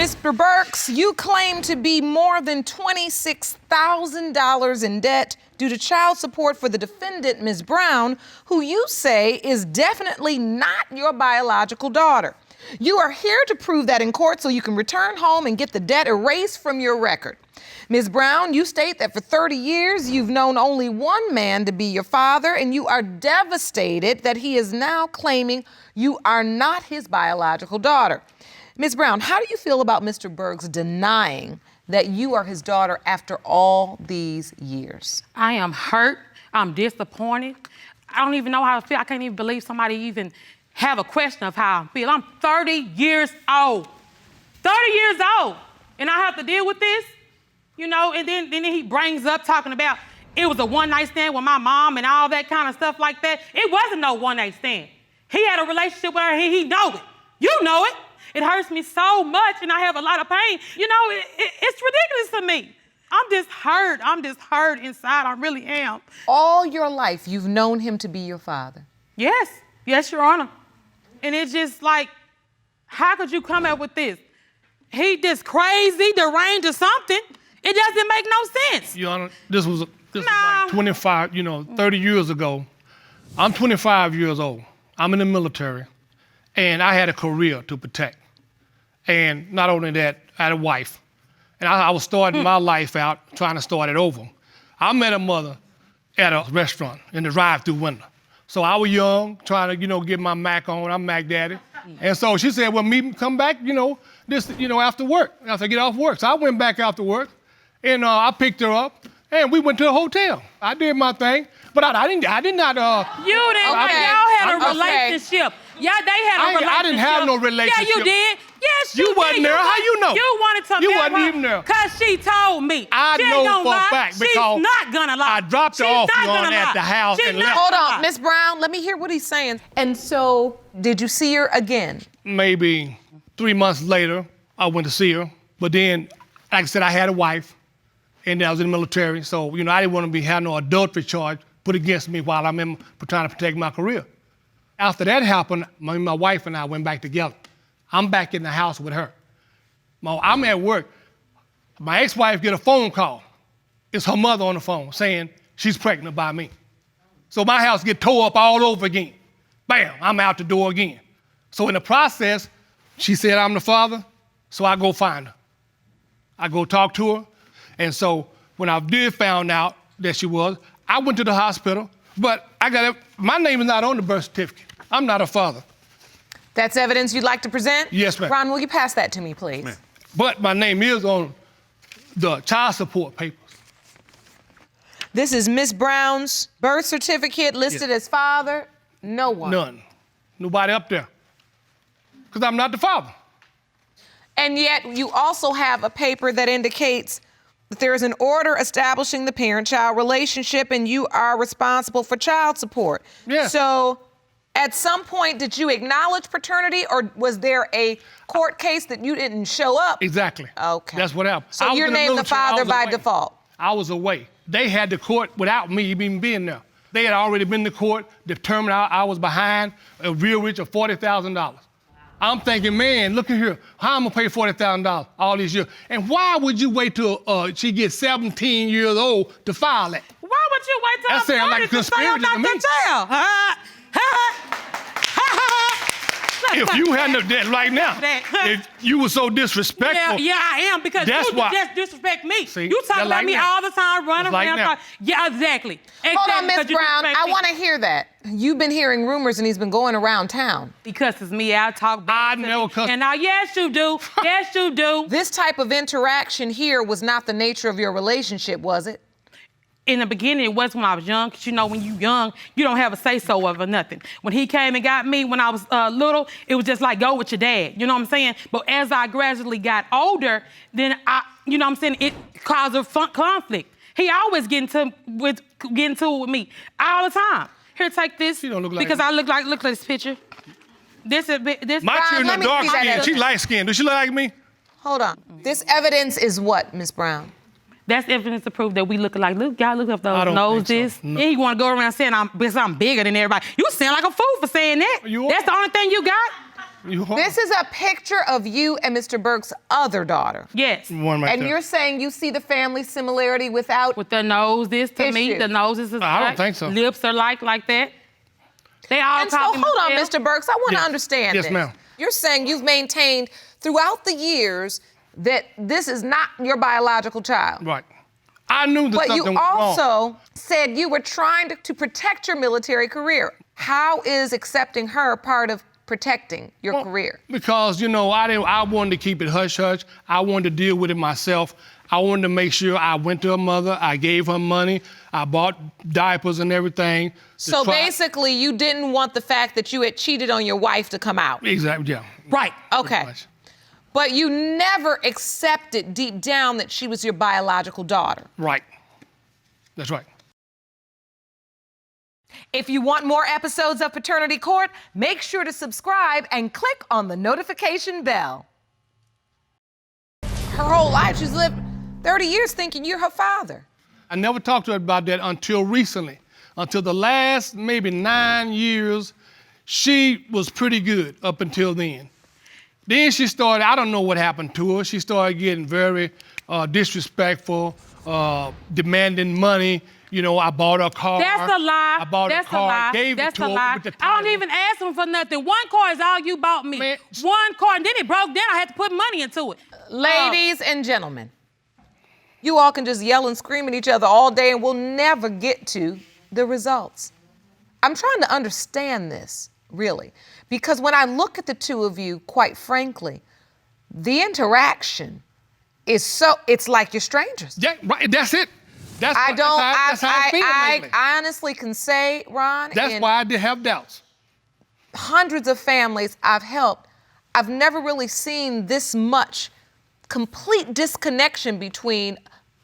Mr. Burks, you claim to be more than $26,000 in debt due to child support for the defendant, Ms. Brown, who you say is definitely not your biological daughter. You are here to prove that in court so you can return home and get the debt erased from your record. Ms. Brown, you state that for 30 years you've known only one man to be your father, and you are devastated that he is now claiming you are not his biological daughter. Ms. Brown, how do you feel about Mr. Burks denying that you are his daughter after all these years? I am hurt. I'm disappointed. I don't even know how to feel. I can't even believe somebody even have a question of how I feel. I'm 30 years old. 30 years old. And I have to deal with this, you know, and then he brings up talking about it was a one-night stand with my mom and all that kind of stuff like that. It wasn't no one-night stand. He had a relationship with her and he know it. You know it. It hurts me so much and I have a lot of pain. You know, it's ridiculous to me. I'm just hurt. I'm just hurt inside. I really am. All your life, you've known him to be your father? Yes. Yes, Your Honor. And it's just like, how could you come up with this? He just crazy, deranged or something. It doesn't make no sense. Your Honor, this was like 25, 30 years ago. I'm 25 years old. I'm in the military, and I had a career to protect. And not only that, I had a wife. And I was starting my life out, trying to start it over. I met a mother at a restaurant in the drive-through window. So I was young, trying to, get my Mac on. I'm Mac Daddy. And so she said, well, come back, after work, after I get off work. So I went back after work, and I picked her up, and we went to a hotel. I did my thing, but I did not. You didn't. Y'all had a relationship. Yeah, they had a relationship. I didn't have no relationship. Yeah, you did. Yes, you did. You wasn't there. How you know? You wanted to marry her. You wasn't even there. Because she told me. I know for a fact because she's not gonna lie. I dropped her off at the house and left. Hold on, Miss Brown, let me hear what he's saying. And so, did you see her again? Maybe 3 months later, I went to see her. But then, like I said, I had a wife, and I was in the military. So, I didn't want to have no adultery charge put against me while I'm trying to protect my career. After that happened, my wife and I went back together. I'm back in the house with her. I'm at work. My ex-wife get a phone call. It's her mother on the phone saying she's pregnant by me. So my house get tore up all over again. Bam, I'm out the door again. So in the process, she said I'm the father, so I go find her. I go talk to her. And so when I did find out that she was, I went to the hospital, but my name is not on the birth certificate. I'm not a father. That's evidence you'd like to present? Yes, ma'am. Ron, will you pass that to me, please? Ma'am. But my name is on the child support papers. This is Miss Brown's birth certificate listed as father. No one. None. Nobody up there. Because I'm not the father. And yet you also have a paper that indicates that there is an order establishing the parent-child relationship and you are responsible for child support. Yes. So at some point, did you acknowledge paternity or was there a court case that you didn't show up? Exactly. Okay. That's what happened. So you're named the father by default? I was away. They had the court without me even being there. They had already been to court, determined I was behind a real rich of $40,000. I'm thinking, man, look at here. How am I gonna pay $40,000 all these years? And why would you wait till she gets 17 years old to file that? Why would you wait till that sounds like a conspiracy to me. If you hadn't that right now, if you were so disrespectful. Yeah, I am, because you just disrespect me. See, you talk about me all the time, running around. Yeah, exactly. Hold on, Miss Brown, I want to hear that. You've been hearing rumors and he's been going around town. He cusses me out, talk bad. I never cuss. And now, yes, you do. Yes, you do. This type of interaction here was not the nature of your relationship, was it? In the beginning, it was when I was young, because when you young, you don't have a say-so of or nothing. When he came and got me when I was little, it was just like, go with your dad, you know what I'm saying? But as I gradually got older, then it caused a conflict. He always get into it with me all the time. Here, take this, she don't look like because I look like this picture. This. My children are dark skinned, she light skinned. Does she look like me? Hold on. This evidence is what, Miss Brown? That's evidence to prove that we look alike. Look, y'all look up those noses. So. No. Then you want to go around saying I'm bigger than everybody. You sound like a fool for saying that. You That's the only thing you got? You are. This is a picture of you and Mr. Burks' other daughter. Yes. One right And there. you're saying you see the family similarity without... With the nose, this to me, Issue. the nose is I don't think so. Lips are like that. They all And so, call me hold on, Michelle. Mr. Burks, I want to Yes. understand Yes, this. ma'am. You're saying you've maintained throughout the years that this is not your biological child. Right. I knew that But something you was wrong. also said you were trying to protect your military career. How is accepting her part of protecting your career? Because, you know, I wanted to keep it hush-hush. I wanted to deal with it myself. I wanted to make sure I went to her mother, I gave her money, I bought diapers and everything. to So try- basically, you didn't want the fact that you had cheated on your wife to come out. Exactly, yeah. Right. Okay. much. But you never accepted deep down that she was your biological daughter. Right. That's right. If you want more episodes of Paternity Court, make sure to subscribe and click on the notification bell. Her whole life, she's lived 30 years thinking you're her father. I never talked to her about that until recently. Until the last maybe 9 years, she was pretty good up until then. Then she started, I don't know what happened to her. She started getting very disrespectful, demanding money. You know, I bought her a car. That's a lie. I bought That's a car, a lie. gave That's it to a her lie. with the I don't title. even ask him for nothing. One car is all you bought me. Man, One car, and then it broke down. I had to put money into it. Ladies and gentlemen, you all can just yell and scream at each other all day and we'll never get to the results. I'm trying to understand this, really, because when I look at the two of you, quite frankly, the interaction is it's like you're strangers. Yeah, right, that's it. That's I don't, that's how I feel lately. I honestly can say, Ron, That's in why I did have doubts. hundreds of families I've helped, I've never really seen this much complete disconnection between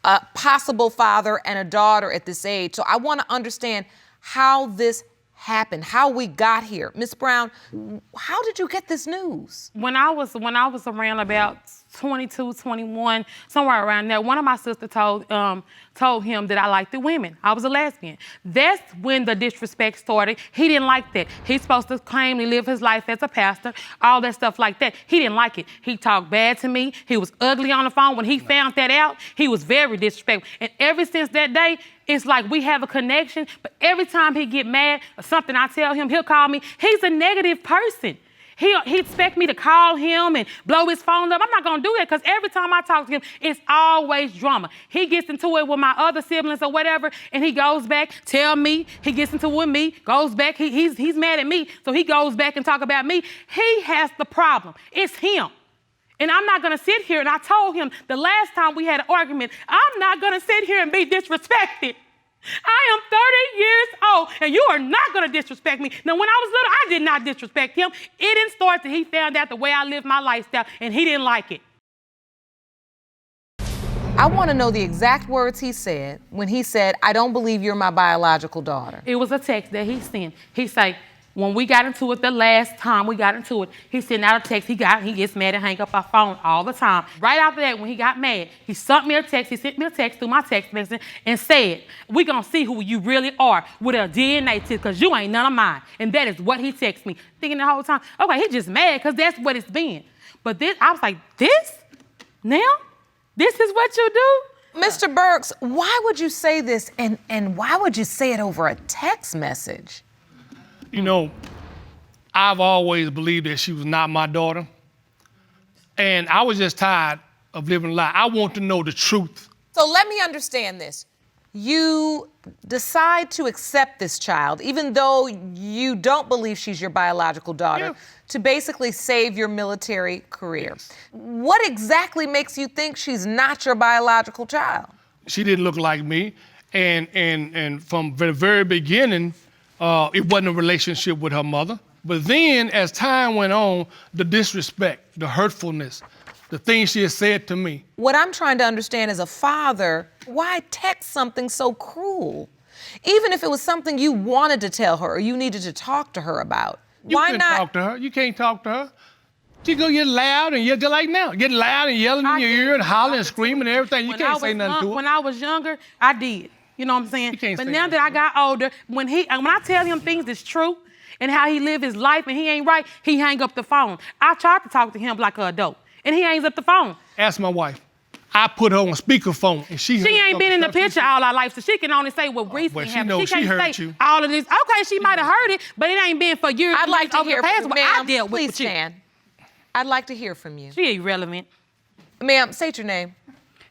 a possible father and a daughter at this age. So I want to understand how this happened, how we got here. Miss Brown, how did you get this news? When I was around about 22, 21, somewhere around there, one of my sisters told him that I liked the women. I was a lesbian. That's when the disrespect started. He didn't like that. He's supposed to claim to live his life as a pastor, all that stuff like that. He didn't like it. He talked bad to me. He was ugly on the phone. When he found that out, he was very disrespectful. And ever since that day, it's like we have a connection, but every time he get mad or something I tell him, he'll call me. He's a negative person. He expect me to call him and blow his phone up. I'm not gonna do that because every time I talk to him, it's always drama. He gets into it with my other siblings or whatever, and he goes back, tell me, he gets into it with me, goes back, he's mad at me, so he goes back and talk about me. He has the problem. It's him. And I'm not gonna sit here, and I told him the last time we had an argument, I'm not gonna sit here and be disrespected. I am 30 years old, and you are not gonna disrespect me. Now, when I was little, I did not disrespect him. It didn't start till he found out the way I lived my lifestyle, and he didn't like it. I want to know the exact words he said when he said, I don't believe you're my biological daughter. It was a text that he sent. He said, when we got into it the last time we got into it, he sent out a text. He gets mad and hang up our phone all the time. Right after that, when he got mad, he sent me a text. He sent me a text through my text message and said, we're going to see who you really are with a DNA test because you ain't none of mine. And that is what he texted me. Thinking the whole time, okay, he's just mad because that's what it's been. But this, I was like, this? Now? This is what you do? Mr. Burks, why would you say this and why would you say it over a text message? You know, I've always believed that she was not my daughter. And I was just tired of living a lie. I want to know the truth. So let me understand this. You decide to accept this child, even though you don't believe she's your biological daughter, Yeah. to basically save your military career. What exactly makes you think she's not your biological child? She didn't look like me. And from the very beginning, it wasn't a relationship with her mother. But then, as time went on, the disrespect, the hurtfulness, the things she had said to me. What I'm trying to understand as a father, why text something so cruel? Even if it was something you wanted to tell her or you needed to talk to her about. You Why couldn't not? talk to her. You can't talk to her. She go get loud and yell just like now. Get loud and yelling in your ear and hollering and screaming and everything. You can't say nothing to her. When I was younger, I did. You know what I'm saying? You can't But say now nothing that I to got older, when I tell him things that's true, and how he live his life and he ain't right, he hang up the phone. I tried to talk to him like an adult, and he hangs up the phone. Ask my wife. I put her on speakerphone, and she ain't been in the picture all our life, so she can only say what recently she happened. knows She can't she heard say you. all of this. Okay, she might have heard it, but it ain't been for years. I'd like to over hear the past from what I ma'am. dealt with Please with you. stand. I'd like to hear from you. She irrelevant. Ma'am, state your name.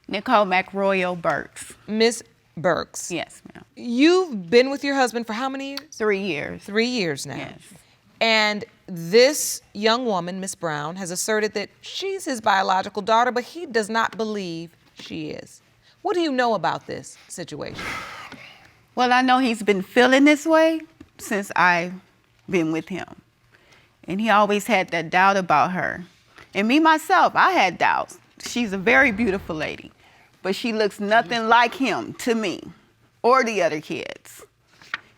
Nicole McRoyal Burks. Miss Burks. Yes, ma'am. You've been with your husband for how many years? 3 years. 3 years now. Yes. And this young woman, Miss Brown, has asserted that she's his biological daughter, but he does not believe she is. What do you know about this situation? Well, I know he's been feeling this way since I've been with him. And he always had that doubt about her. And me, myself, I had doubts. She's a very beautiful lady, but she looks nothing like him to me or the other kids.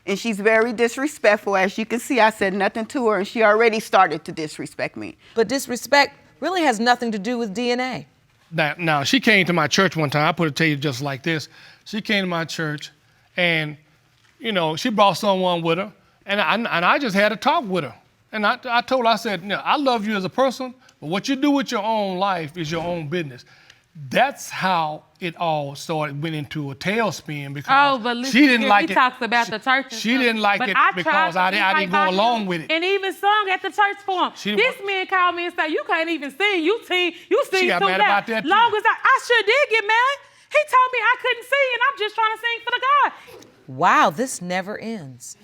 And she's very disrespectful. As you can see, I said nothing to her, and she already started to disrespect me. But disrespect really has nothing to do with DNA. Now, she came to my church one time. I put it to you just like this. She came to my church, and, you know, she brought someone with her, and I just had a talk with her. And I told her, I said, I love you as a person, but what you do with your own life is your own business. That's how it all went into a tailspin because she didn't like it. He talks about the church. She didn't like it because I didn't go along with it. And even sung at the church for him. This man called me and said, "You can't even sing. You sing She got too mad loud." about that, too. Long as I sure did get mad. He told me I couldn't sing, and I'm just trying to sing for the God. Wow, this never ends.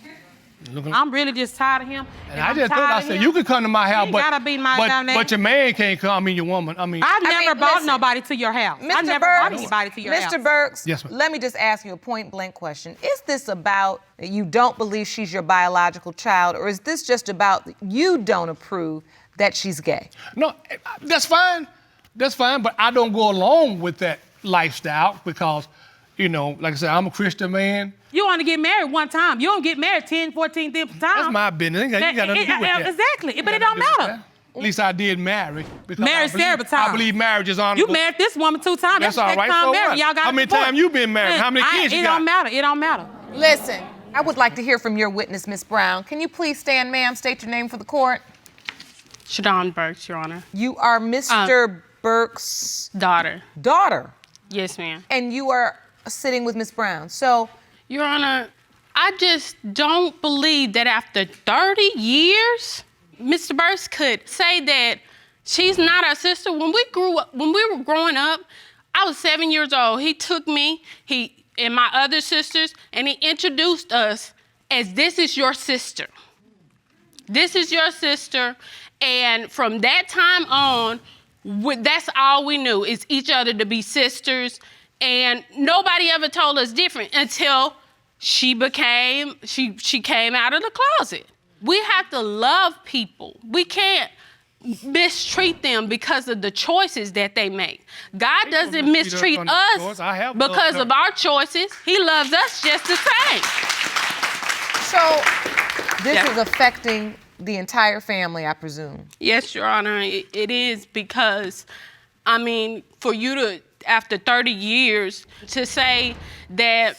I'm really just tired of him. And I just told her, I said, you can come to my house, but your man can't come. I mean, your woman. I've never brought listen, nobody to your house. Mr. I never brought anybody to your house. Mr. Burks, Yes, ma'am. let me just ask you a point-blank question. Is this about that you don't believe she's your biological child, or is this just about that you don't approve that she's gay? No, that's fine. That's fine, but I don't go along with that lifestyle because, you know, like I said, I'm a Christian man. You want to get married one time. You don't get married 10, 14 different times. That's my business. You got nothing to do with that. Exactly, but it don't matter. At least I did marry. Married several times. I believe marriage is honorable. You married this woman 2 times. That's all right. So what? Y'all got How many times you been married? How many kids you got? It don't matter. It don't matter. Listen, I would like to hear from your witness, Miss Brown. Can you please stand, ma'am? State your name for the court. Shadon Burks, Your Honor. You are Mr. Burks' Daughter. daughter, Yes, ma'am. and you are sitting with Miss Brown. So, Your Honor, I just don't believe that after 30 years, Mr. Burks could say that she's not our sister. When we were growing up, I was 7 years old. He took me, and my other sisters, and he introduced us as this is your sister. This is your sister. And from that time on, that's all we knew is each other to be sisters. And nobody ever told us different until she came out of the closet. We have to love people. We can't mistreat them because of the choices that they make. God doesn't mistreat us because of our choices. He loves us just the same. so this is affecting the entire family, I presume. Yes, Your Honor, it is because, I mean, for you to, after 30 years, to say that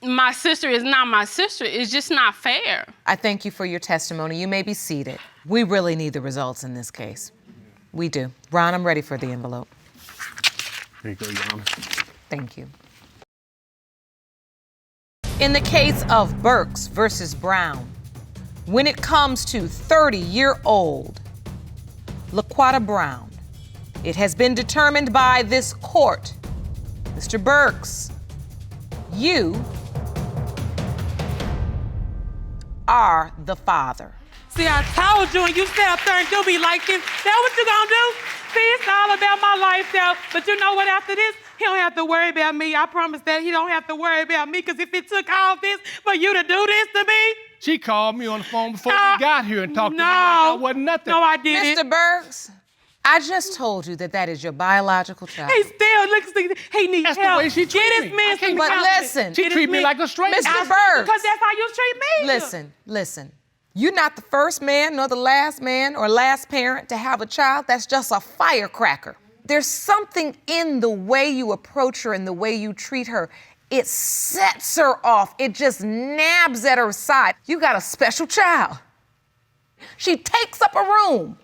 my sister is not my sister is just not fair. I thank you for your testimony. You may be seated. We really need the results in this case. We do. Ron, I'm ready for the envelope. There you go, Your Honor. Thank you. In the case of Burks versus Brown, when it comes to 30-year-old LaQuata Brown, it has been determined by this court, Mr. Burks, you are the father. See, I told you, and you sit up there and do me like this. That what you gonna do? See, it's all about my lifestyle. But you know what? After this, he don't have to worry about me. I promise that he don't have to worry about me. Because if it took all this for you to do this to me, She called me on the phone before we got here and talked to me like that wasn't nothing. No, I didn't. Mr. Burks, I just told you that is your biological child. He still looks like he needs That's the help. way she treat Get me. his man some But counseling. listen. She Get treat his me man- like a stranger. Mr. Burks. Because that's how you treat me. Listen. You're not the first man nor the last man or last parent to have a child. That's just a firecracker. There's something in the way you approach her and the way you treat her. It sets her off. It just nabs at her side. You got a special child. She takes up a room.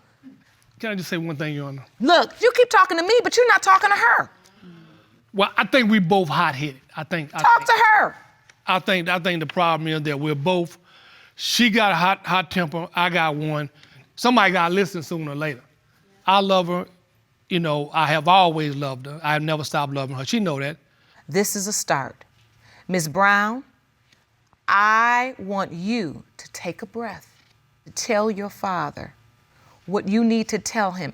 Can I just say one thing, Your Honor? Look, you keep talking to me, but you're not talking to her. Well, I think we both hot-headed. Talk to her. I think the problem is that we're both, she got a hot temper, I got one. Somebody got to listen sooner or later. I love her, you know, I have always loved her. I have never stopped loving her. She know that. This is a start. Ms. Brown, I want you to take a breath, to tell your father what you need to tell him.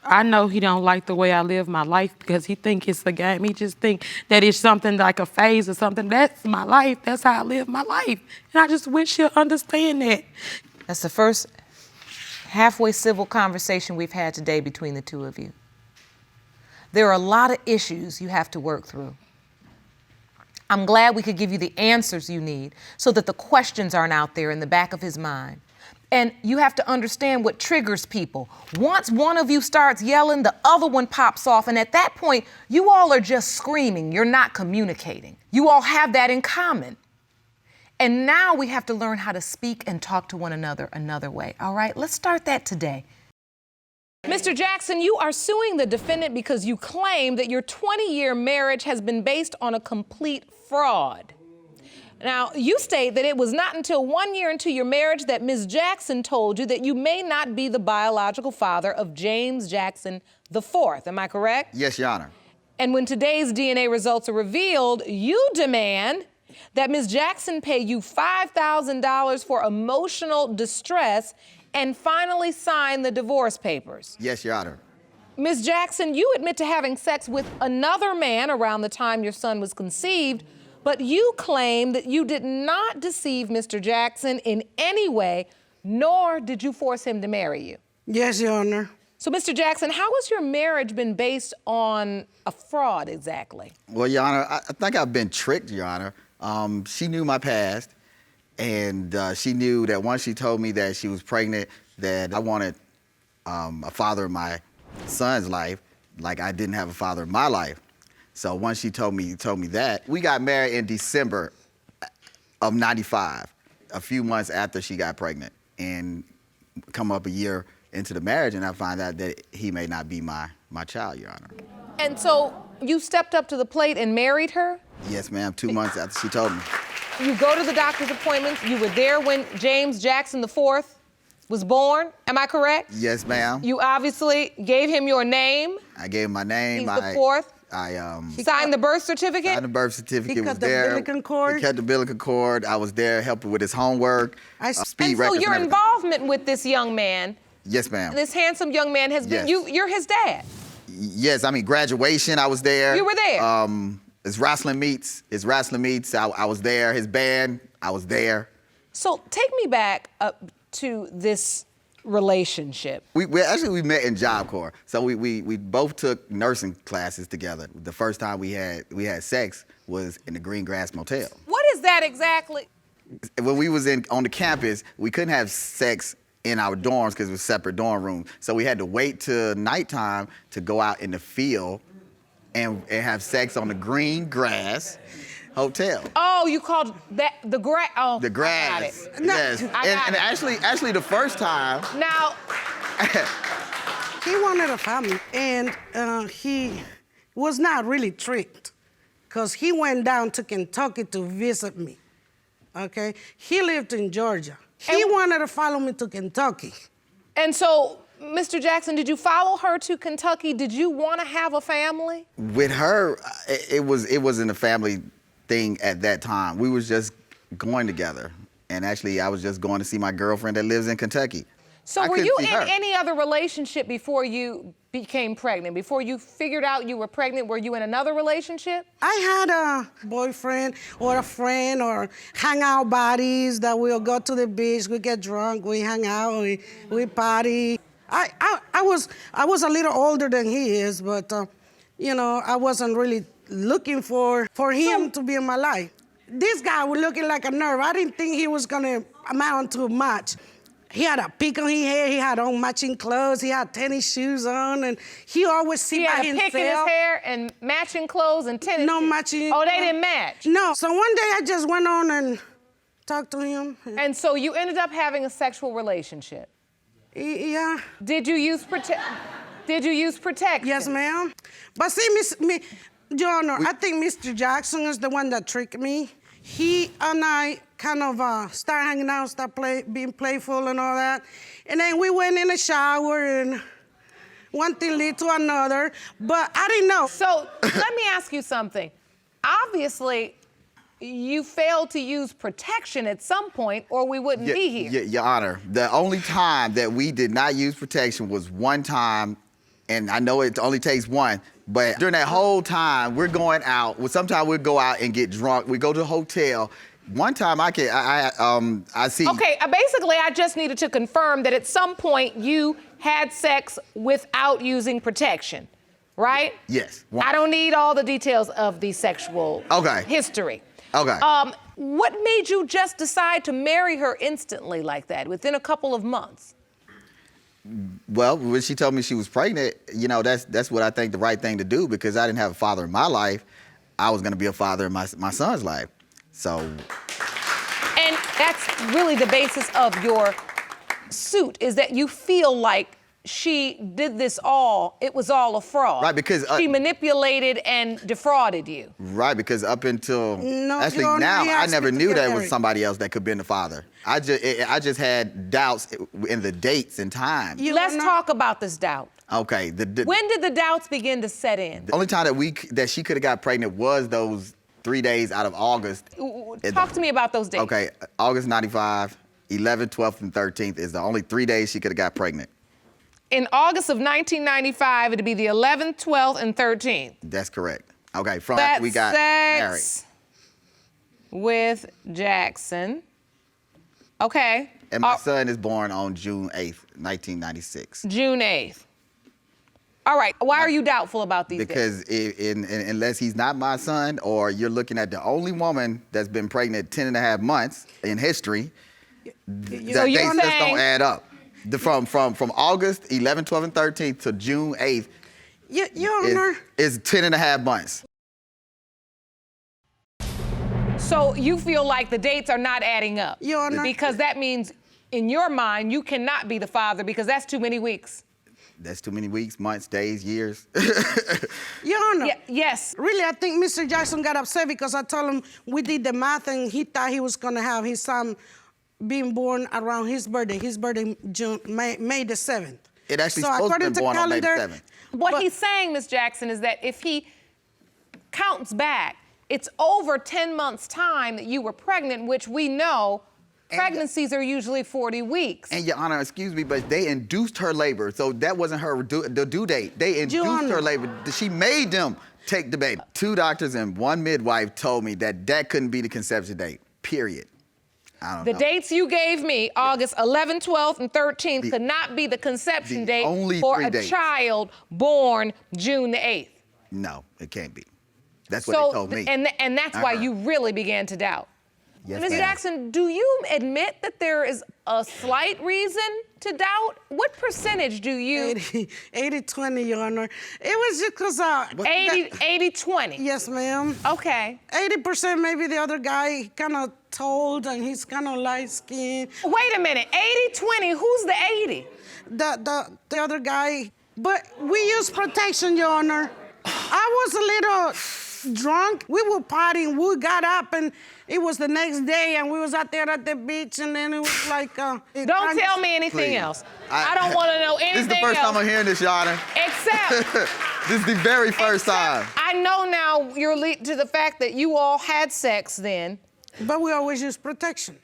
I know he don't like the way I live my life because he think it's a game. He just think that it's something like a phase or something. That's my life. That's how I live my life. And I just wish he'll understand that. That's the first halfway civil conversation we've had today between the two of you. There are a lot of issues you have to work through. I'm glad we could give you the answers you need so that the questions aren't out there in the back of his mind. And you have to understand what triggers people. Once one of you starts yelling, the other one pops off, and at that point, you all are just screaming. You're not communicating. You all have that in common. And now we have to learn how to speak and talk to one another another way. All right, let's start that today. Mr. Jackson, you are suing the defendant because you claim that your 20-year marriage has been based on a complete fraud. Now, you state that it was not until 1 year into your marriage that Ms. Jackson told you that you may not be the biological father of James Jackson IV. Am I correct? Yes, Your Honor. And when today's DNA results are revealed, you demand that Ms. Jackson pay you $5,000 for emotional distress and finally sign the divorce papers. Yes, Your Honor. Ms. Jackson, you admit to having sex with another man around the time your son was conceived, but you claim that you did not deceive Mr. Jackson in any way, nor did you force him to marry you. Yes, Your Honor. So, Mr. Jackson, how has your marriage been based on a fraud exactly? Well, Your Honor, I think I've been tricked, Your Honor. She knew my past, and she knew that once she told me that she was pregnant, that I wanted a father in my son's life, like I didn't have a father in my life. So once she told me that, we got married in December of '95, a few months after she got pregnant, and come up a year into the marriage, and I find out that he may not be my child, Your Honor. And so you stepped up to the plate and married her? Yes, ma'am, 2 months after she told me. You go to the doctor's appointments. You were there when James Jackson IV was born. Am I correct? Yes, ma'am. You obviously gave him your name. I gave him my name. He's the fourth. He signed the birth certificate. Signed the birth certificate. He was cut the there. umbilical cord. He cut the umbilical cord. I was there helping with his homework. And speed so records your and everything. involvement with this young man, Yes, ma'am. this handsome young man, has been Yes. you're his dad. Yes, I mean graduation. I was there. You were there. His wrestling meets. I was there. His band. I was there. So take me back up to this relationship. We met in Job Corps. So we both took nursing classes together. The first time we had sex was in the Grass Motel. What is that exactly? When we was on the campus, we couldn't have sex in our dorms because it was separate dorm rooms. So we had to wait till nighttime to go out in the field and have sex on the Grass Hotel. Oh, you called that the grass? Oh, The grass. I got it. Yes. I got And it. actually the first time. Now, He wanted a family, and he was not really tricked, because he went down to Kentucky to visit me, okay? He lived in Georgia. He wanted to follow me to Kentucky. and so, Mr. Jackson, did you follow her to Kentucky? Did you want to have a family? With her, it wasn't a family thing at that time. We was just going together. And actually, I was just going to see my girlfriend that lives in Kentucky. So I were couldn't you see in her. any other relationship before you became pregnant? Before you figured out you were pregnant, were you in another relationship? I had a boyfriend or a friend or hangout buddies that we'll go to the beach, we get drunk, we hang out, we party. I was a little older than he is, but you know, I wasn't really looking for him to be in my life. This guy was looking like a nerve. I didn't think he was gonna amount to much. He had a pick on his hair, he had on matching clothes, he had tennis shoes on, and he always sit He by had a himself. pick in his hair and matching clothes and tennis No shoes. matching. Oh, they didn't match? No, so one day I just went on and talk to him. And so you ended up having a sexual relationship. Yeah. Did you use protection? Yes, ma'am. But see, Your Honor, I think Mr. Jackson is the one that tricked me. He and I kind of start hanging out, being playful and all that. And then we went in the shower and one thing led to another, but I didn't know. So let me ask you something. Obviously, you failed to use protection at some point or we wouldn't be here. Your Honor, the only time that we did not use protection was one time, and I know it only takes one, but during that whole time, we're going out. Well, sometimes we'll go out and get drunk. We go to a hotel. One time I see. Okay, basically I just needed to confirm that at some point you had sex without using protection, right? Yes. I don't need all the details of the sexual history. Okay. What made you just decide to marry her instantly like that, within a couple of months? Well, when she told me she was pregnant, you know, that's what I think the right thing to do, because I didn't have a father in my life. I was going to be a father in my son's life. So. And that's really the basis of your suit, is that you feel like she did this all, it was all a fraud. Right, because she manipulated and defrauded you. Right, because up until actually Your Honor, now, he I asked never me to knew get that it was married. somebody else that could be the father. I just had doubts in the dates and time. Let's talk about this doubt. Okay. When did the doubts begin to set in? The only time that she could have got pregnant was those 3 days out of August. Talk to me about those dates. Okay, August 95, 11th, 12th, and 13th is the only 3 days she could have got pregnant. In August of 1995, it'd be the 11th, 12th, and 13th. That's correct. Okay, from after we got married. Sex with Jackson. Okay. And my son is born on June 8th, 1996. June 8th. All right, why are you doubtful about these dates? Because unless he's not my son, or you're looking at the only woman that's been pregnant 10 and a half months in history, the dates just don't add up. From August 11th, 12th, and 13th to June 8th Your Honor. is 10 and a half months. So you feel like the dates are not adding up? Your Honor. Because that means, in your mind, you cannot be the father because that's too many weeks. That's too many weeks, months, days, years. Your Honor. Yes. Really, I think Mr. Jackson got upset because I told him we did the math and he thought he was going to have his son being born around his birthday. His birthday, May the 7th. It actually supposed to be born on May the 7th. What he's saying, Ms. Jackson, is that if he counts back, it's over 10 months' time that you were pregnant, which we know pregnancies are usually 40 weeks. And Your Honor, excuse me, but they induced her labor, so that wasn't her the due date. They induced her labor. She made them take the baby. 2 doctors and 1 midwife told me that couldn't be the conception date, period. I don't know. The dates you gave me, August 11th, 12th, and 13th, could not be the conception date for a child born June the 8th. No, it can't be. That's what they told me. And that's why you really began to doubt. Yes, Ms. ma'am. Jackson, do you admit that there is a slight reason to doubt? What percentage do you? 80-20, Your Honor. It was just because... 80-20? Yes, ma'am. Okay. 80% maybe the other guy kind of told and he's kind of light-skinned. Wait a minute, 80-20, who's the 80? The other guy. But we use protection, Your Honor. I was a little drunk. We were partying. We got up and it was the next day and we was out there at the beach and then it was like... Don't tell me anything else. I don't want to know anything else. This is the first time I'm hearing this, Your Honor. Except... This is the very first time. I know now you're leading to the fact that you all had sex then. But we always use protection.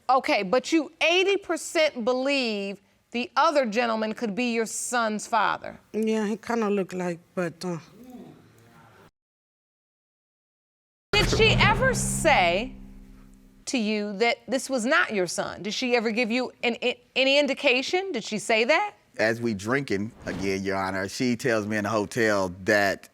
Okay, but you 80% believe the other gentleman could be your son's father. Yeah, he kind of looked like, but... Did she ever say to you that this was not your son? Did she ever give you any indication? Did she say that? As we drinking, again, Your Honor, she tells me in the hotel that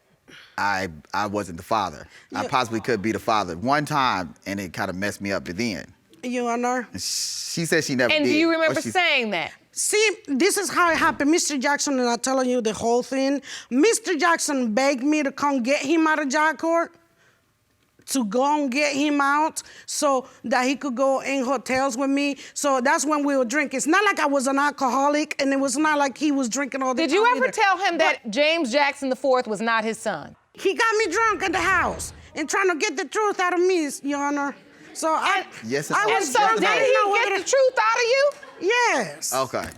I wasn't the father. Yeah. I possibly could be the father one time, and it kind of messed me up to the end. Your Honor. She said she never did. And do you remember saying that? See, this is how it happened. Mr. Jackson, and I'm telling you the whole thing. Mr. Jackson begged me to come get him out of jail court to go and get him out so that he could go in hotels with me. So that's when we would drink. It's not like I was an alcoholic, and it was not like he was drinking all the time. Did you ever either. tell him that James Jackson IV was not his son? He got me drunk at the house and trying to get the truth out of me, Your Honor. So Yes, I and was So Yes, did no. he get the truth out of you? Yes. Okay.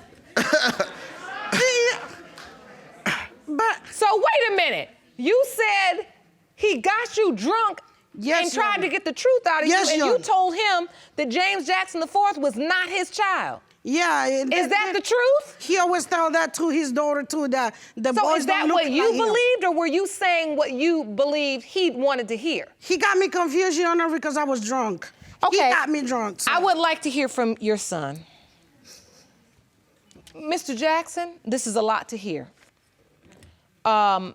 But So wait a minute. You said he got you drunk Yes, and Your tried Honor. to get the truth out of Yes, you, and Your you Honor. told him that James Jackson IV was not his child. yeah. Is that the truth? He always tell that to his daughter too. That the So boys is that don't look what you like him. believed, or were you saying what you believed he wanted to hear? He got me confused, Your Honor, because I was drunk. Okay. He got me drunk. So. I would like to hear from your son. Mr. Jackson, this is a lot to hear. Tell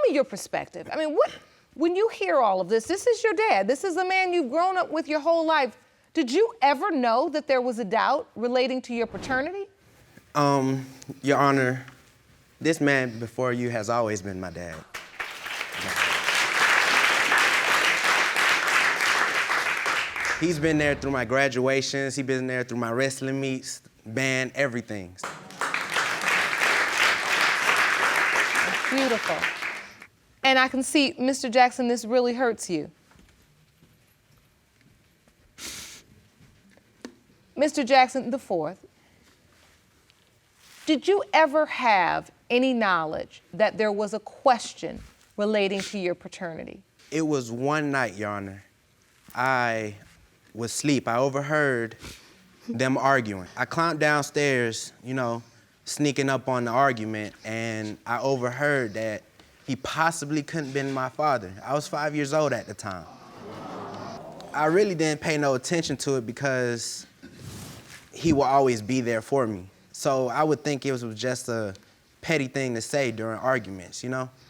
me your perspective. I mean, when you hear all of this is your dad. This is the man you've grown up with your whole life. Did you ever know that there was a doubt relating to your paternity? Your Honor, this man before you has always been my dad. He's been there through my graduations. He's been there through my wrestling meets, band, everything. Beautiful. And I can see, Mr. Jackson, this really hurts you. Mr. Jackson IV, did you ever have any knowledge that there was a question relating to your paternity? It was one night, Your Honor. I was asleep. I overheard them arguing. I climbed downstairs, sneaking up on the argument, and I overheard that he possibly couldn't have been my father. I was 5 years old at the time. I really didn't pay no attention to it because he will always be there for me. So I would think it was just a petty thing to say during arguments,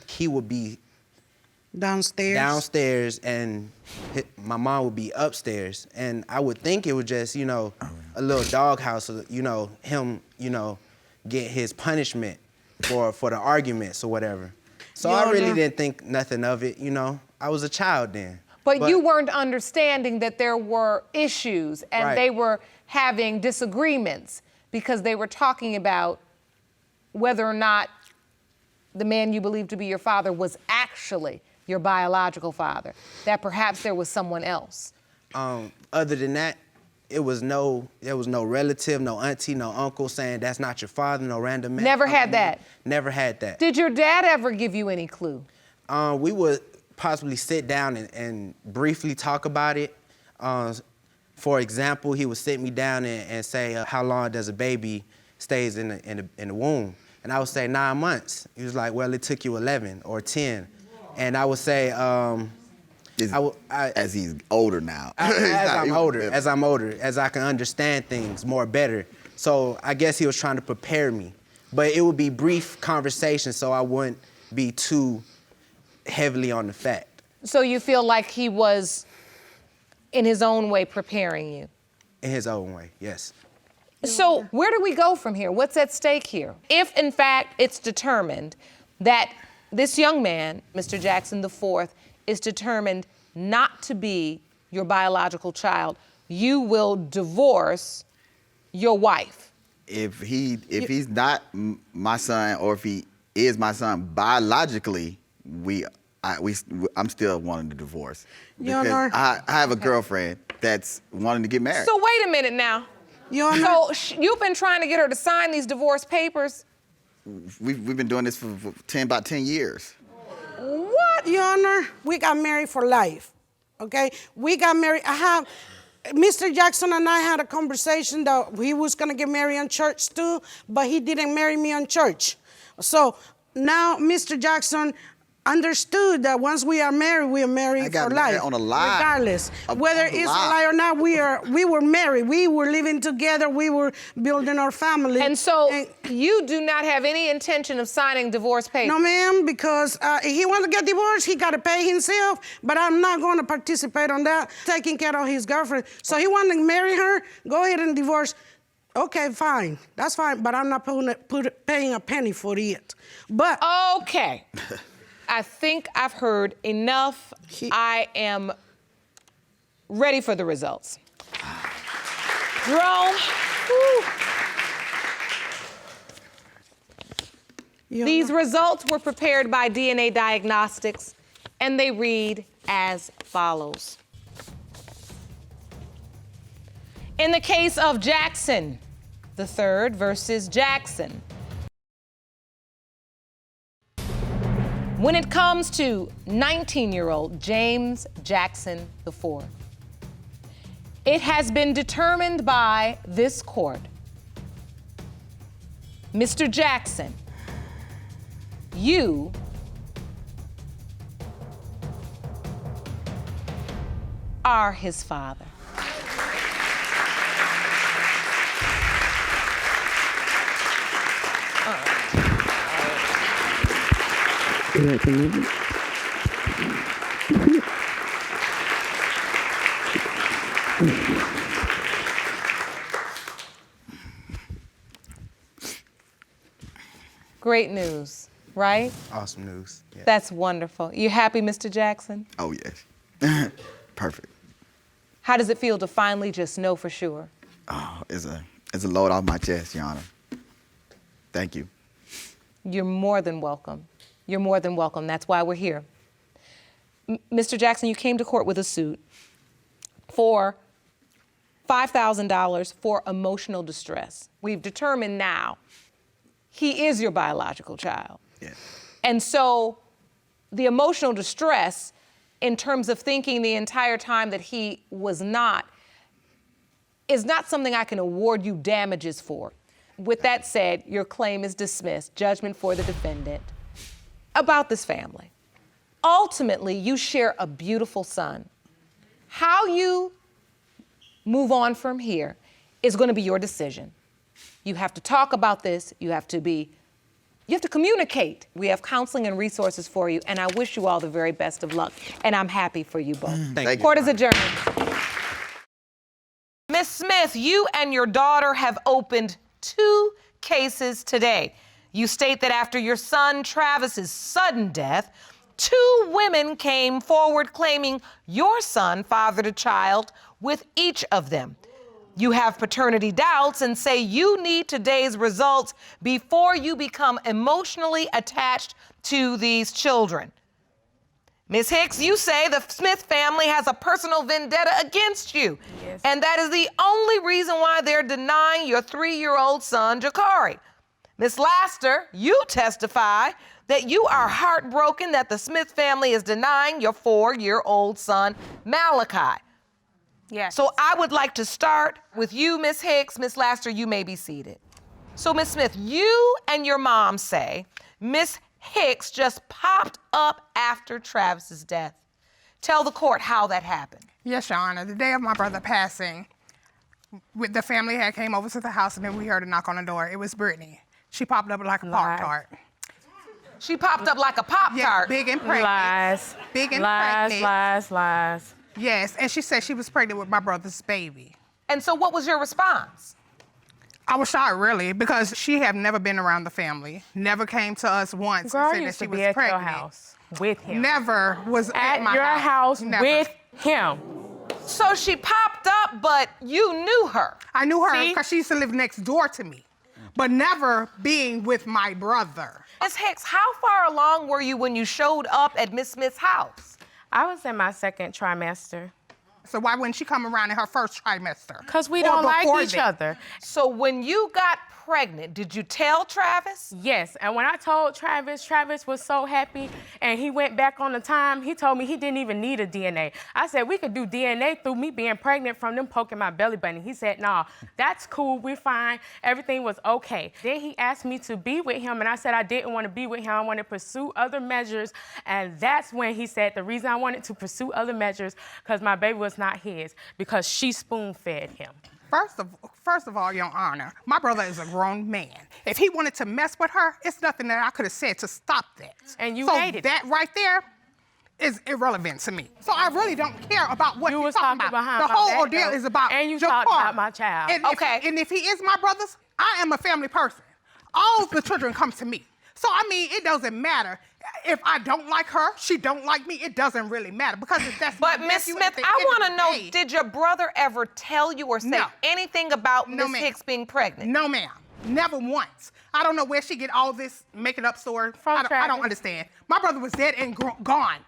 He would be downstairs and my mom would be upstairs. And I would think it was just, a little doghouse, him, get his punishment for the arguments or whatever. So I really didn't think nothing of it, I was a child then. But you weren't understanding that there were issues and Right. they were having disagreements because they were talking about whether or not the man you believed to be your father was actually your biological father, that perhaps there was someone else. Other than that, there was no relative, no auntie, no uncle saying that's not your father, no random man. Never had that? Never had that. Did your dad ever give you any clue? We would possibly sit down and briefly talk about it. For example, he would sit me down and say, how long does a baby stays in the womb? And I would say 9 months. He was like, well, it took you 11 or 10. And I would say, as he's older now. as I'm older, as I can understand things more better. So I guess he was trying to prepare me. But it would be brief conversation so I wouldn't be too heavily on the fact. So you feel like he was, in his own way, preparing you? In his own way, yes. So where do we go from here? What's at stake here? If, in fact, it's determined that this young man, Mr. Jackson IV, is determined not to be your biological child, you will divorce your wife. If he's not my son, or if he is my son biologically, I'm still wanting to divorce. Your Because Honor. I have a girlfriend that's wanting to get married. So wait a minute now. Your Honor. So you've been trying to get her to sign these divorce papers? We've been doing this for about 10 years. What, Your Honor? We got married for life, okay? We got married. Mr. Jackson and I had a conversation that he was gonna get married in church too, but he didn't marry me in church. So now Mr. Jackson understood that once we are married I got for married life. on a lie. Regardless. Whether On a it's a lie. lie or not, we were married. We were living together. We were building our family. And so you do not have any intention of signing divorce papers? No, ma'am, because if he wants to get divorced, he got to pay himself, but I'm not going to participate on that, taking care of his girlfriend. So he wanted to marry her, go ahead and divorce. Okay, fine, that's fine, but I'm not paying a penny for it. But Okay. I think I've heard enough. I am ready for the results. Jerome, these results were prepared by DNA Diagnostics, and they read as follows. In the case of Jackson III versus Jackson, when it comes to 19-year-old James Jackson IV, it has been determined by this court, Mr. Jackson, you are his father. Great news, right? Awesome news. Yeah. That's wonderful. You happy, Mr. Jackson? Oh, yes. Perfect. How does it feel to finally just know for sure? Oh, it's a load off my chest, Your Honor. Thank you. You're more than welcome. You're more than welcome. That's why we're here. Mr. Jackson, you came to court with a suit for $5,000 for emotional distress. We've determined now he is your biological child. Yes. And so the emotional distress, in terms of thinking the entire time that he was not, is not something I can award you damages for. With that said, your claim is dismissed, judgment for the defendant. About this family. Ultimately, you share a beautiful son. How you move on from here is going to be your decision. You have to talk about this. You have to communicate. We have counseling and resources for you, and I wish you all the very best of luck, and I'm happy for you both. Thank you. Court is adjourned. Ms. Smith, you and your daughter have opened 2 cases today. You state that after your son Travis's sudden death, 2 women came forward claiming your son fathered a child with each of them. You have paternity doubts and say you need today's results before you become emotionally attached to these children. Ms. Hicks, you say the Smith family has a personal vendetta against you. Yes. And that is the only reason why they're denying your 3-year-old son, Jakari. Ms. Laster, you testify that you are heartbroken that the Smith family is denying your 4-year-old son, Malachi. Yes. So I would like to start with you, Ms. Hicks. Ms. Laster, you may be seated. So, Ms. Smith, you and your mom say Ms. Hicks just popped up after Travis's death. Tell the court how that happened. Yes, Your Honor. The day of my brother passing, the family had came over to the house, and then we heard a knock on the door. It was Brittany. She popped up like a Pop-Tart. She popped up like a Pop-Tart. Yeah, big and pregnant. Lies. Big and lies, pregnant. lies. Yes, and she said she was pregnant with my brother's baby. And so what was your response? I was shocked, really, because she had never been around the family, never came to us once Girl, and said used that she to was be at pregnant. your house with him. Never was at my your house Never. with him. So she popped up, but you knew her. I knew her See? because she used to live next door to me, but never being with my brother. Ms. Hicks, how far along were you when you showed up at Miss Smith's house? I was in my 2nd trimester. So why wouldn't she come around in her first trimester? Because we Or don't like before each then? other. So when you got pregnant, did you tell Travis? Yes, and when I told Travis, Travis was so happy, and he went back on the time. He told me he didn't even need a DNA. I said, we could do DNA through me being pregnant from them poking my belly button. He said, nah, that's cool, we're fine. Everything was okay. Then he asked me to be with him, and I said I didn't want to be with him. I wanted to pursue other measures, and that's when he said the reason I wanted to pursue other measures because my baby was not his, because she spoon-fed him. First of all, Your Honor, my brother is a grown man. If he wanted to mess with her, it's nothing that I could have said to stop that. And you so hated that right there is irrelevant to me. So I really don't care about what You you're was talking talking about. behind The my whole back, ordeal though. is about And you Jakari. talked about my child. And Okay. If he is my brother's, I am a family person. All the children come to me. So, I mean, it doesn't matter. If I don't like her, she don't like me, it doesn't really matter because if that's But my Miss nephew, Smith, at the I end of want the to know, day- did your brother ever tell you or say No. anything about No, Miss ma'am. Hicks being pregnant? No, ma'am. Never once. I don't know where she get all this making up story. From I don't Travis. understand. My brother was dead and gone.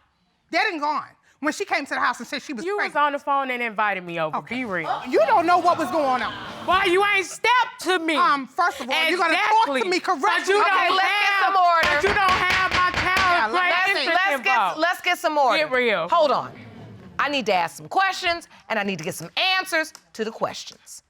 Dead and gone. When she came to the house and said she was You was pregnant. on the phone and invited me over. Be real. You don't know what was going on. Why you ain't stepped to me? First of all, you're gonna talk to me correctly. But you Okay, don't let's get have, some order. But you don't have my child. Let's get some order. Get real. Hold on. I need to ask some questions, and I need to get some answers to the questions.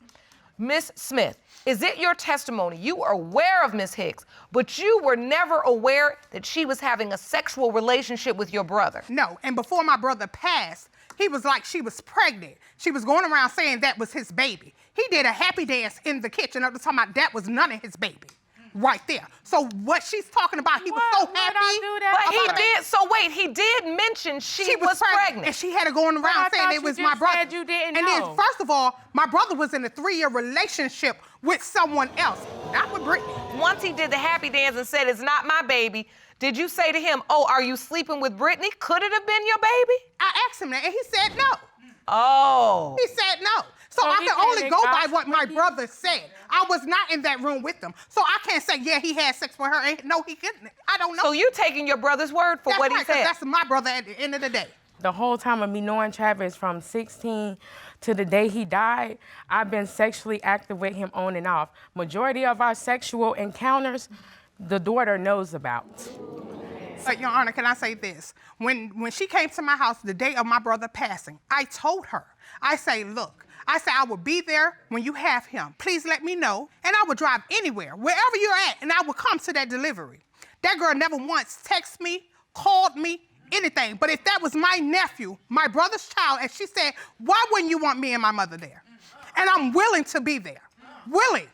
Miss Smith, is it your testimony you were aware of Miss Hicks, but you were never aware that she was having a sexual relationship with your brother? No, and before my brother passed, he was like she was pregnant. She was going around saying that was his baby. He did a happy dance in the kitchen. I was talking about that was none of his baby. Right there. So what she's talking about, he was so happy. But he did, so wait, he did mention she was pregnant. And she had it going I around saying thought it you was just my brother. said you didn't and know. then, first of all, my brother was in a 3-year relationship with someone else, not with Brittany. Once he did the happy dance and said, it's not my baby, did you say to him, oh, are you sleeping with Brittany? Could it have been your baby? I asked him that, and he said no. Oh. He said no. So I he can only said go that by God- what my brother said. I was not in that room with them. So I can't say, yeah, he had sex with her. And no, he couldn't. I don't know. So you taking your brother's word for That's what right, he 'cause said? that's my brother at the end of the day. The whole time of me knowing Travis from 16 to the day he died, I've been sexually active with him on and off. Majority of our sexual encounters, the daughter knows about. Your Honor, can I say this? When she came to my house the day of my brother passing, I told her, I say, look, I will be there when you have him. Please let me know, and I will drive anywhere, wherever you're at, and I will come to that delivery. That girl never once texted me, called me, anything. But if that was my nephew, my brother's child, and she said, why wouldn't you want me and my mother there? And I'm willing to be there. Willing.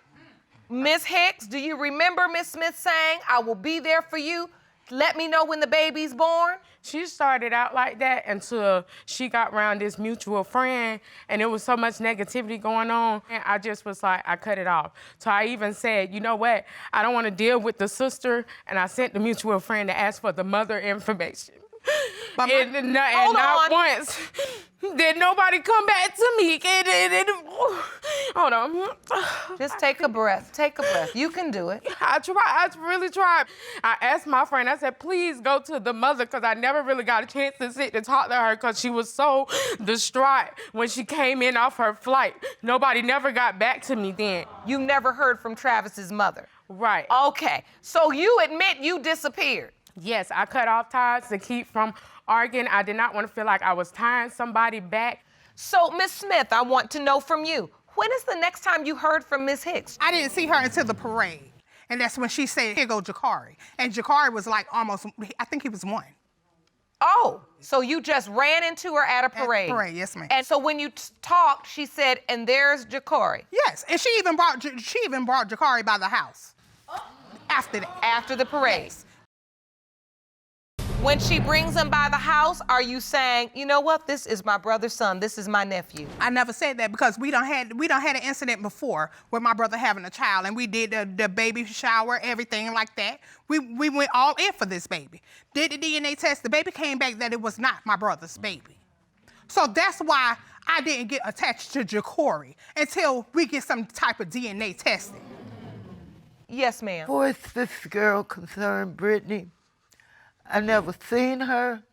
Miss Hicks, do you remember Miss Smith saying, I will be there for you? Let me know when the baby's born? She started out like that until she got around this mutual friend, and there was so much negativity going on, and I just was like, I cut it off. So I even said, you know what? I don't want to deal with the sister, and I sent the mutual friend to ask for the mother information. But and not once did nobody come back to me. Hold on. Just take a breath. Take a breath. You can do it. I really tried. I asked my friend, I said, please go to the mother, because I never really got a chance to sit and talk to her because she was so distraught when she came in off her flight. Nobody never got back to me then. You never heard from Travis's mother? Right. Okay, so you admit you disappeared? Yes, I cut off ties to keep from arguing. I did not want to feel like I was tying somebody back. So, Miss Smith, I want to know from you, when is the next time you heard from Miss Hicks? I didn't see her until the parade. And that's when she said, here go Jakari. And Jakari was like almost, I think he was 1. Oh, so you just ran into her at a parade? At a parade, yes, ma'am. And so when you talked, she said, and there's Jakari. Yes, and she even brought Jakari by the house. After that. After the parade. Yes. When she brings him by the house, are you saying, you know what, this is my brother's son, this is my nephew? I never said that because we done had an incident before with my brother having a child, and we did the baby shower, everything like that. We went all in for this baby. Did the DNA test, the baby came back that it was not my brother's baby. So that's why I didn't get attached to Jakari until we get some type of DNA testing. Yes, ma'am. Who is this girl concerned, Brittany? I never seen her.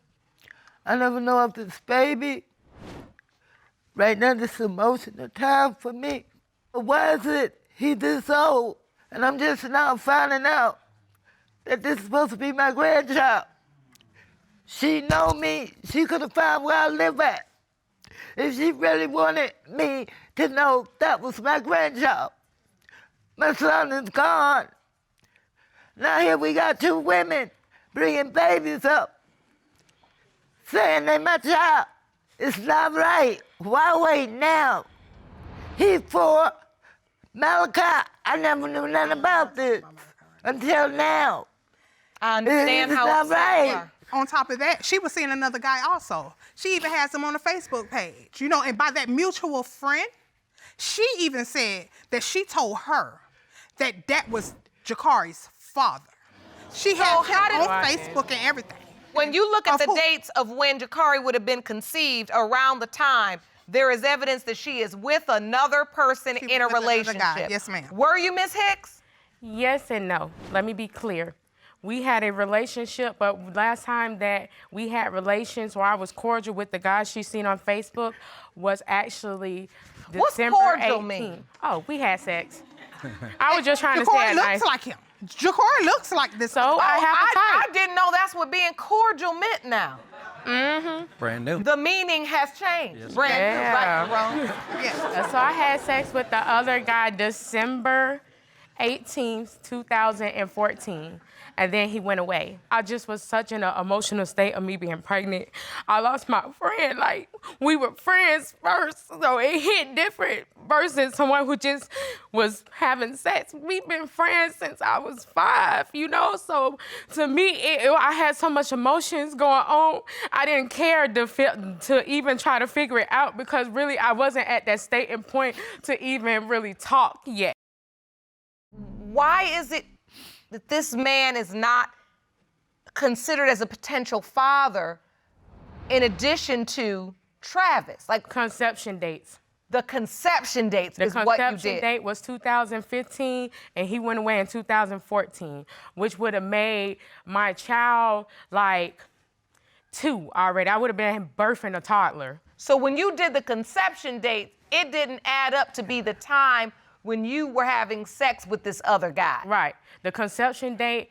I never know of this baby. Right now, this is emotional time for me. Why is it he this old? And I'm just now finding out that this is supposed to be my grandchild. She know me. She could have found where I live at. If she really wanted me to know that was my grandchild. My son is gone. Now here we got 2 women bringing babies up, saying they my child. It's not right. Why wait now? He 4, Malachi. I never knew nothing about this until now. I understand It's how not upset right. you are. On top of that, she was seeing another guy also. She even has him on a Facebook page, you know, and by that mutual friend, she even said that she told her that that was Jakari's father. She So has how him did- on Facebook and everything. When you look at Of the who? dates of when Jakari would have been conceived around the time, there is evidence that she is with another person She in a was with another guy. relationship. Yes, ma'am. Were you, Miss Hicks? Yes and no. Let me be clear. We had a relationship, but last time that we had relations or I was cordial with the guy she seen on Facebook was actually What's December cordial 18th. mean? Oh, we had sex. I was just trying to say Jakari it looks nice. like him. Jakari looks like this. So I have a I type. didn't know that's what being cordial meant now. Brand new. The meaning has changed. Brand Yeah. new, right, Jerome? Yes. So I had sex with the other guy December 18th, 2014. And then he went away. I just was such in an emotional state of me being pregnant. I lost my friend. Like, we were friends first, so it hit different versus someone who just was having sex. We've been friends since I was 5, you know? So to me, I had so much emotions going on. I didn't care to even try to figure it out because really I wasn't at that state and point to even really talk yet. Why is it that this man is not considered as a potential father in addition to Travis? Like Conception dates. the conception dates The is what you conception did. date was 2015, and he went away in 2014, which would have made my child like 2 already. I would have been birthing a toddler. So when you did the conception date, it didn't add up to be the time when you were having sex with this other guy. Right. The conception date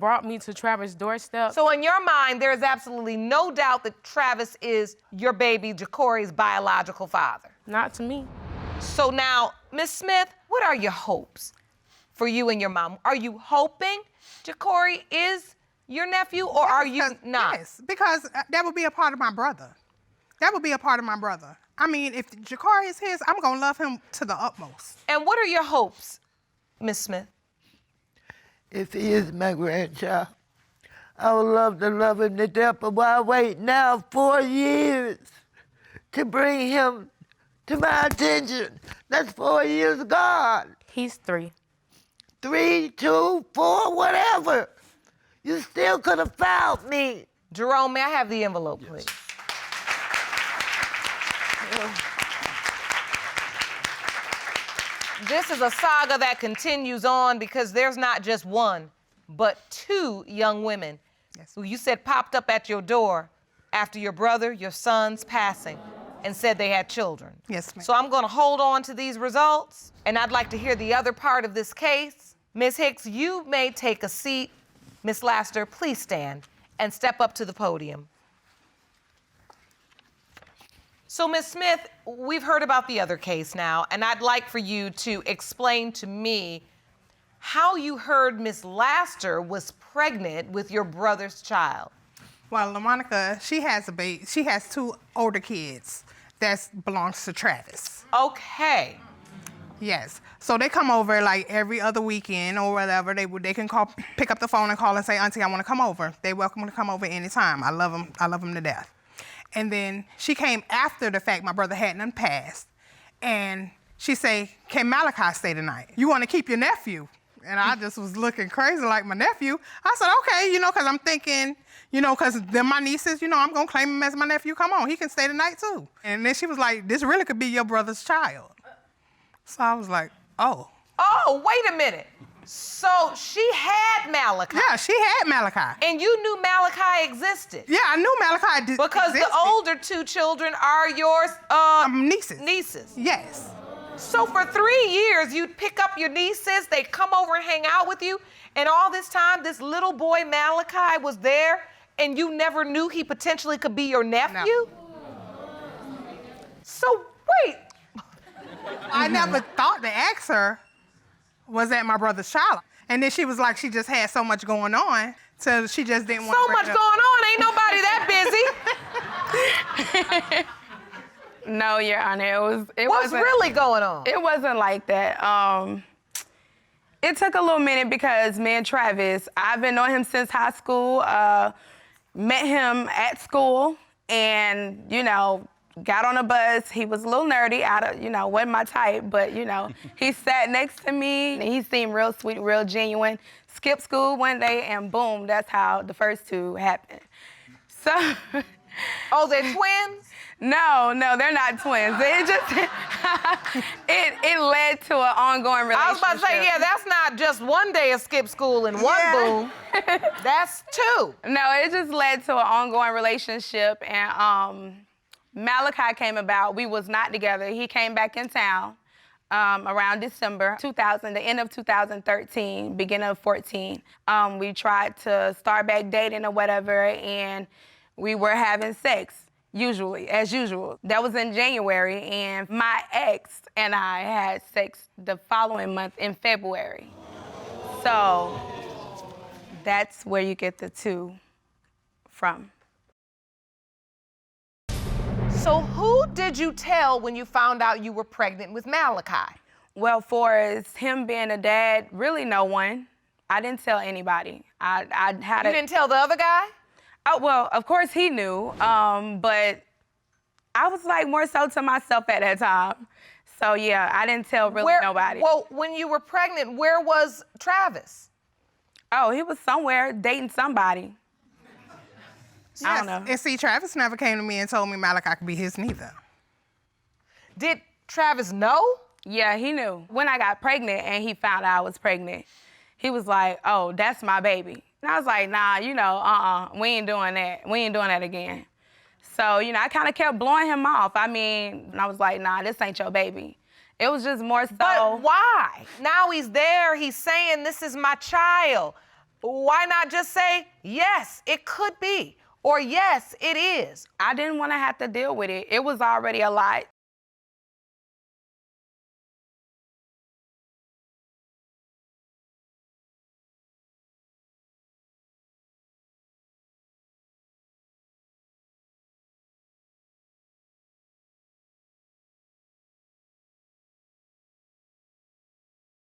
brought me to Travis' doorstep. So in your mind, there is absolutely no doubt that Travis is your baby Jakori's biological father. Not to me. So now, Miss Smith, what are your hopes for you and your mom? Are you hoping Jakori is your nephew, or are you not? Yes, because that would be a part of my brother. That would be a part of my brother. I mean, if Jakari is his, I'm gonna love him to the utmost. And what are your hopes, Miss Smith? If he is my grandchild, I would love to love him to death, but why wait now 4 years to bring him to my attention? That's 4 years gone. He's 3. 3, 2, 4, whatever. You still could have found me. Jerome, may I have the envelope, please? This is a saga that continues on because there's not just one, but 2 young women who you said popped up at your door after your son's passing and said they had children. Yes, ma'am. So I'm gonna hold on to these results, and I'd like to hear the other part of this case. Ms. Hicks, you may take a seat. Ms. Laster, please stand and step up to the podium. So, Ms. Smith, we've heard about the other case now, and I'd like for you to explain to me how you heard Ms. Laster was pregnant with your brother's child. Well, LaMonica, she has a baby. She has 2 older kids that belongs to Travis. Okay. Yes. So they come over like every other weekend or whatever. They can call, pick up the phone and call and say, Auntie, I want to come over. They're welcome to come over anytime. I love them. I love them to death. And then she came after the fact my brother hadn't passed. And she say, can Malachi stay tonight? You want to keep your nephew? And I just was looking crazy like my nephew. I said, okay, because I'm thinking, because they're my nieces, I'm going to claim him as my nephew. Come on, he can stay tonight too. And then she was like, this really could be your brother's child. So I was like, oh. Oh, wait a minute. So she had Malachi. Yeah, she had Malachi. And you knew Malachi existed. Yeah, I knew Malachi did. Because the older 2 children are yours nieces. Nieces. Yes. So for 3 years, you'd pick up your nieces, they'd come over and hang out with you, and all this time, this little boy Malachi was there, and you never knew he potentially could be your nephew? No. So wait. I never thought to ask her, was that my brother's child? And then she was like, she just had so much going on, so she just didn't want to So much going on, ain't nobody that busy. No, Your Honor, it What's wasn't really going on? It wasn't like that. It took a little minute because me and Travis, I've been knowing him since high school. Met him at school, and got on a bus. He was a little nerdy, wasn't my type, but he sat next to me and he seemed real sweet, real genuine. Skipped school one day and boom, that's how the first two happened. So. Oh, they're twins? No, they're not twins. It just, it led to an ongoing relationship. I was about to say, yeah, that's not just one day of skip school and one boom. That's two. No, it just led to an ongoing relationship, and Malachi came about. We was not together. He came back in town around December 2000, the end of 2013, beginning of 14. We tried to start back dating or whatever, and we were having sex. Usually, as usual. That was in January, and my ex and I had sex the following month in February. So that's where you get the two from. So who did you tell when you found out you were pregnant with Malachi? Well, for as him being a dad, really no one. I didn't tell anybody. You didn't tell the other guy? Oh, well, of course he knew, but I was like more so to myself at that time. So yeah, I didn't tell nobody. Well, when you were pregnant, where was Travis? Oh, he was somewhere dating somebody. Yes. I don't know. And see, Travis never came to me and told me Malachi could be his neither. Did Travis know? Yeah, he knew. When I got pregnant and he found out I was pregnant, he was like, oh, that's my baby. And I was like, nah, we ain't doing that. We ain't doing that again. So, I kind of kept blowing him off. I was like, nah, this ain't your baby. It was just more so. But why? Now he's there, he's saying this is my child. Why not just say, yes, it could be, or yes, it is? I didn't want to have to deal with it. It was already a lot.